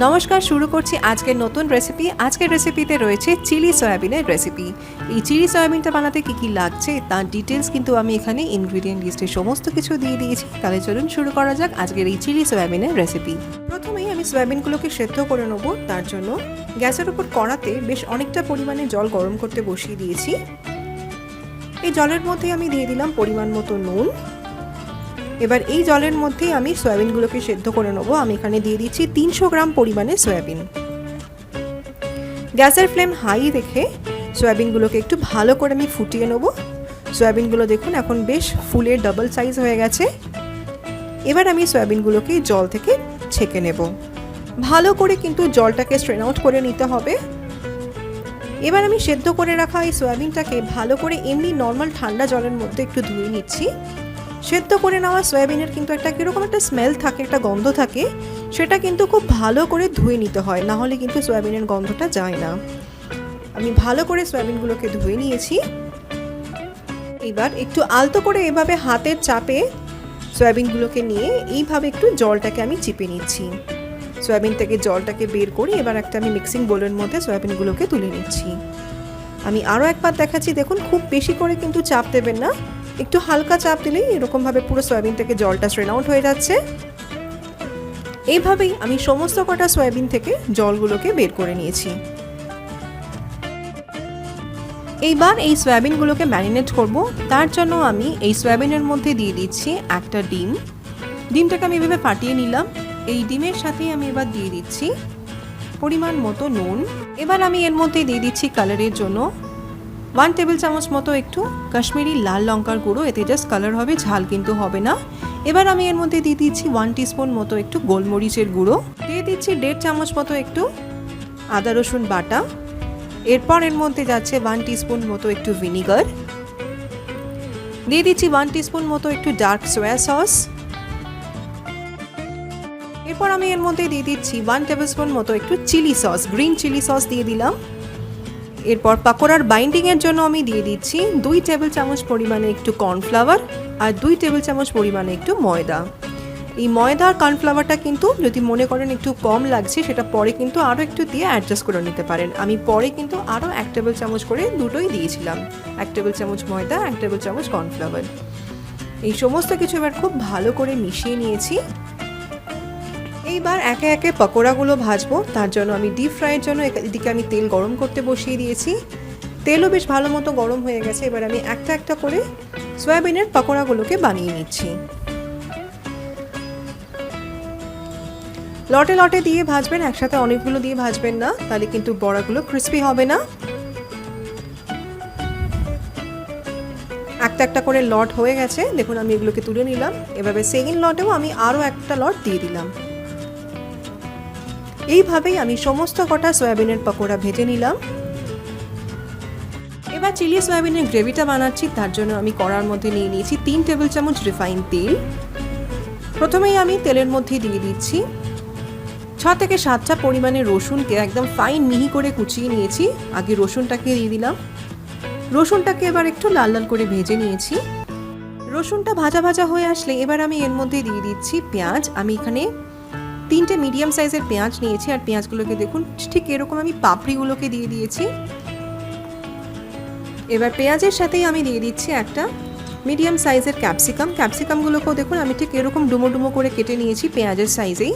নমস্কার, শুরু করছি আজকের নতুন রেসিপি। আজকের রেসিপিতে রয়েছে চিলি সয়াবিনের রেসিপি। এই চিলি সয়াবিনটা বানাতে কী কী লাগছে তার ডিটেলস কিন্তু আমি এখানে ইনগ্রিডিয়েন্ট লিস্টে সমস্ত কিছু দিয়ে দিয়েছি। তাহলে চলুন শুরু করা যাক আজকের এই চিলি সয়াবিনের রেসিপি। প্রথমেই আমি সয়াবিনগুলোকে সেদ্ধ করে নেব। তার জন্য গ্যাসের উপর কড়াতে বেশ অনেকটা পরিমাণে জল গরম করতে বসিয়ে দিয়েছি। এই জলের মধ্যে আমি দিয়ে দিলাম পরিমাণ মতো নুন। এবার এই জলের মধ্যেই আমি সয়াবিনগুলোকে সেদ্ধ করে নেবো। আমি এখানে দিয়ে দিচ্ছি 300 গ্রাম পরিমাণে সয়াবিন। গ্যাসের ফ্লেম হাই রেখে সয়াবিনগুলোকে একটু ভালো করে আমি ফুটিয়ে নেব। সয়াবিনগুলো দেখুন এখন বেশ ফুলের ডাবল সাইজ হয়ে গেছে। এবার আমি সয়াবিনগুলোকে জল থেকে ছেঁকে নেব। ভালো করে কিন্তু জলটাকে স্ট্রেন আউট করে নিতে হবে। এবার আমি সেদ্ধ করে রাখা এই সয়াবিনটাকে ভালো করে এমনি নর্মাল ঠান্ডা জলের মধ্যে একটু ধুয়ে নিচ্ছি। সেদ্ধ করে নেওয়া সয়াবিনের কিন্তু একটা কীরকম একটা স্মেল থাকে, একটা গন্ধ থাকে, সেটা কিন্তু খুব ভালো করে ধুয়ে নিতে হয়, না হলে কিন্তু সয়াবিনের গন্ধটা যায় না। আমি ভালো করে সয়াবিনগুলোকে ধুয়ে নিয়েছি। এবার একটু আলতো করে এভাবে হাতের চাপে সয়াবিনগুলোকে নিয়ে এইভাবে একটু জলটাকে আমি চিপে নিচ্ছি। সয়াবিন থেকে জলটাকে বের করে এবার একটা আমি মিক্সিং বোলের মধ্যে সয়াবিনগুলোকে তুলে নিচ্ছি। আমি আরও একবার দেখাচ্ছি, দেখুন খুব বেশি করে কিন্তু চাপ দেবেন না, একটু হালকা চাপ দিলেই এরকমভাবে পুরো সয়াবিন থেকে জলটা স্ট্রেন আউট হয়ে যাচ্ছে। এইভাবেই আমি সমস্ত কটা সয়াবিন থেকে জলগুলোকে বের করে নিয়েছি। এইবার এই সয়াবিনগুলোকে ম্যারিনেট করব। তার জন্য আমি এই সয়াবিনের মধ্যে দিয়ে দিচ্ছি একটা ডিম। ডিমটাকে আমি এভাবে ফাটিয়ে নিলাম। এই ডিমের সাথেই আমি এবার দিয়ে দিচ্ছি পরিমাণ মতো নুন। এবার আমি এর মধ্যে দিয়ে দিচ্ছি কালারের জন্য 1 টেবিল চামচ মতো একটু কাশ্মীরি লাল লঙ্কার গুঁড়ো। এতে জাস্ট কালার হবে, ঝাল কিন্তু হবে না। এবার আমি এর মধ্যে দিয়ে দিচ্ছি 1 টিস্পুন মতো একটু গোলমরিচের গুঁড়ো। দিয়ে দিচ্ছি 1.5 চামচ মতো একটু আদা রসুন বাটা। এরপর এর মধ্যে যাচ্ছে 1 টিস্পুন মতো একটু ভিনিগার। দিয়ে দিচ্ছি 1 টিস্পুন মতো একটু ডার্ক সয়া সস। এরপর আমি এর মধ্যে দিয়ে দিচ্ছি 1 টেবিলস্পুন মতো একটু chilli sauce, green chilli sauce দিয়ে দিলাম। এরপর পাকোড়ার বাইন্ডিংয়ের জন্য আমি দিয়ে দিচ্ছি 2 টেবিল চামচ পরিমাণে একটু কর্নফ্লাওয়ার আর 2 টেবিল চামচ পরিমাণে একটু ময়দা। এই ময়দা আর কর্নফ্লাওয়ারটা কিন্তু যদি মনে করেন একটু কম লাগছে, সেটা পরে কিন্তু আরও একটু দিয়ে অ্যাডজাস্ট করে নিতে পারেন। আমি পরে কিন্তু আরও 1 টেবিল চামচ করে দুটোই দিয়েছিলাম, 1 টেবিল চামচ ময়দা, 1 টেবিল চামচ কর্নফ্লাওয়ার। এই সমস্ত কিছু এবার খুব ভালো করে মিশিয়ে নিয়েছি। এইবার একে একে পকোড়াগুলো ভাজবো। তার জন্য আমি ডিপ ফ্রাইয়ের জন্য এদিকে আমি তেল গরম করতে বসিয়ে দিয়েছি। তেলও বেশ ভালো মতো গরম হয়ে গেছে। এবার আমি একটা একটা করে সয়াবিনের পকোড়াগুলোকে বানিয়ে নিচ্ছি। লটে লটে দিয়ে ভাজবেন, একসাথে অনেকগুলো দিয়ে ভাজবেন না, তাহলে কিন্তু বড়াগুলো ক্রিস্পি হবে না। একটা একটা করে লট হয়ে গেছে, দেখুন আমি এগুলোকে তুলে নিলাম। এভাবে সেকেন্ড লটেও আমি আরও একটা লট দিয়ে দিলাম। এইভাবেই আমি সমস্ত কটা সয়াবিনের পকোড়া ভেজে নিলাম। এবার চিলি সয়াবিনের গ্রেভিটা বানাচ্ছি। তার জন্য আমি কড়ার মধ্যে নিয়ে নিয়েছি 3 টেবিল চামচ রিফাইন তেল। প্রথমেই আমি তেলের মধ্যে দিয়ে দিচ্ছি 6 থেকে 7টা পরিমাণে রসুনকে একদম ফাইন মিহি করে কুচিয়ে নিয়েছি। আগে রসুনটাকে দিয়ে দিলাম। রসুনটাকে এবার একটু লাল লাল করে ভেজে নিয়েছি। রসুনটা ভাজা ভাজা হয়ে আসলে এবার আমি এর মধ্যে দিয়ে দিচ্ছি পেঁয়াজ। আমি এখানে 3টে মিডিয়াম সাইজের পেঁয়াজ নিয়েছি, আর পেঁয়াজগুলোকে দেখুন ঠিক এরকম আমি পাপড়িগুলোকে দিয়ে দিয়েছি। এবার পেঁয়াজের সাথেই আমি দিয়ে দিচ্ছি একটা মিডিয়াম সাইজের ক্যাপসিকাম। ক্যাপসিকামগুলোকেও দেখুন আমি ঠিক এরকম ডুমো ডুমো করে কেটে নিয়েছি পেঁয়াজের সাইজেই।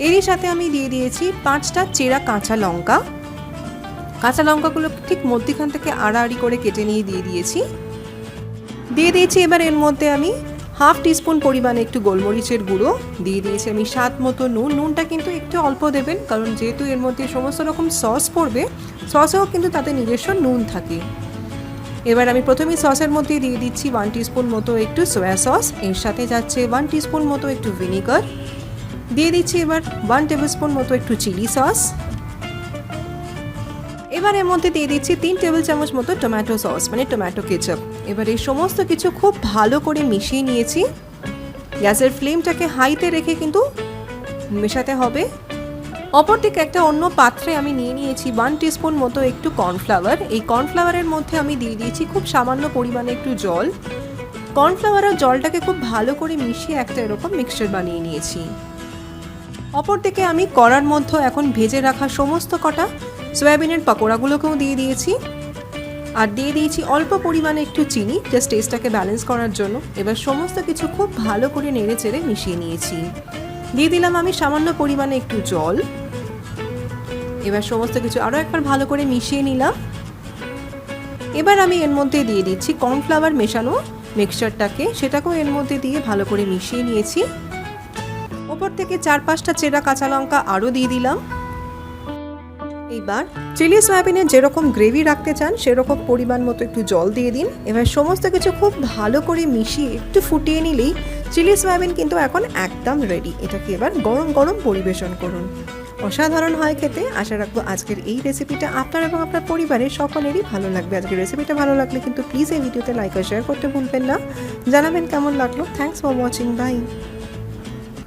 এরই সাথে আমি দিয়ে দিয়েছি 5টা চেরা কাঁচা লঙ্কা। কাঁচা লঙ্কাগুলো ঠিক মধ্যখান থেকে আড়াআড়ি করে কেটে নিয়ে দিয়ে দিয়েছি। দিয়ে দিয়েছি এবার এর মধ্যে আমি 1/2 টিস্পুন পরিমাণে একটু গোলমরিচের গুঁড়ো। দিয়ে দিয়েছি আমি স্বাদ মতো নুন। নুনটা কিন্তু একটু অল্প দেবেন, কারণ যেহেতু এর মধ্যে সমস্ত রকম সস পড়বে, সসেও কিন্তু তাতে নিজস্ব নুন থাকে। এবার আমি প্রথমেই সসের মধ্যে দিয়ে দিচ্ছি 1 টিস্পুন মতো একটু সয়া সস। এর সাথে যাচ্ছে 1 টিস্পুন মতো একটু ভিনিগার। দিয়ে দিচ্ছি এবার 1 টেবিল স্পুন মতো একটু চিলি সস। এবার এর মধ্যে দিয়ে দিচ্ছি 3 টেবিল চামচ মতো টমেটো সস, মানে টমেটো কেচাপ। এবার এই সমস্ত কিছু খুব ভালো করে মিশিয়ে নিয়েছি। গ্যাসের ফ্লেমটাকে হাইতে রেখে কিন্তু মেশাতে হবে। অপরদিকে একটা অন্য পাত্রে আমি নিয়ে নিয়েছি 1 টিস্পুন মতো একটু কর্নফ্লাওয়ার। এই কর্নফ্লাওয়ারের মধ্যে আমি দিয়ে দিয়েছি খুব সামান্য পরিমাণে একটু জল। কর্নফ্লাওয়ার আর জলটাকে খুব ভালো করে মিশিয়ে একটা এরকম মিক্সচার বানিয়ে নিয়েছি। অপরদিকে আমি কড়ার মধ্যে এখন ভেজে রাখা সমস্ত কটা সয়াবিনের পকোড়াগুলোকেও দিয়ে দিয়েছি, আর দিয়ে দিয়েছি অল্প পরিমাণে একটু চিনি, জাস্ট টেস্টটাকে ব্যালেন্স করার জন্য। এবার সমস্ত কিছু খুব ভালো করে নেড়ে চেড়ে মিশিয়ে নিয়েছি। দিয়ে দিলাম আমি সামান্য পরিমাণে একটু জল। এবার সমস্ত কিছু আরও একবার ভালো করে মিশিয়ে নিলাম। এবার আমি এর মধ্যে দিয়ে দিচ্ছি কর্নফ্লাওয়ার মেশানো মিক্সচারটাকে, সেটাকেও এর মধ্যে দিয়ে ভালো করে মিশিয়ে নিয়েছি। ওপর থেকে 4-5টা চেরা কাঁচা লঙ্কা আরও দিয়ে দিলাম। এইবার চিলি সয়াবিনের যেরকম গ্রেভি রাখতে চান সেরকম পরিমাণ মতো একটু জল দিয়ে দিন। এবার সমস্ত কিছু খুব ভালো করে মিশিয়ে একটু ফুটিয়ে নিলেই চিলি সয়াবিন কিন্তু এখন একদম রেডি। এটাকে এবার গরম গরম পরিবেশন করুন। অসাধারণ হয় খেতে। আশা রাখবো আজকের এই রেসিপিটা আপনার এবং আপনার পরিবারের সকলেরই ভালো লাগবে। আজকের রেসিপিটা ভালো লাগলে কিন্তু প্লিজ এই ভিডিওতে লাইক আর শেয়ার করতে ভুলবেন না। জানাবেন কেমন লাগলো। Thanks for watching. বাই।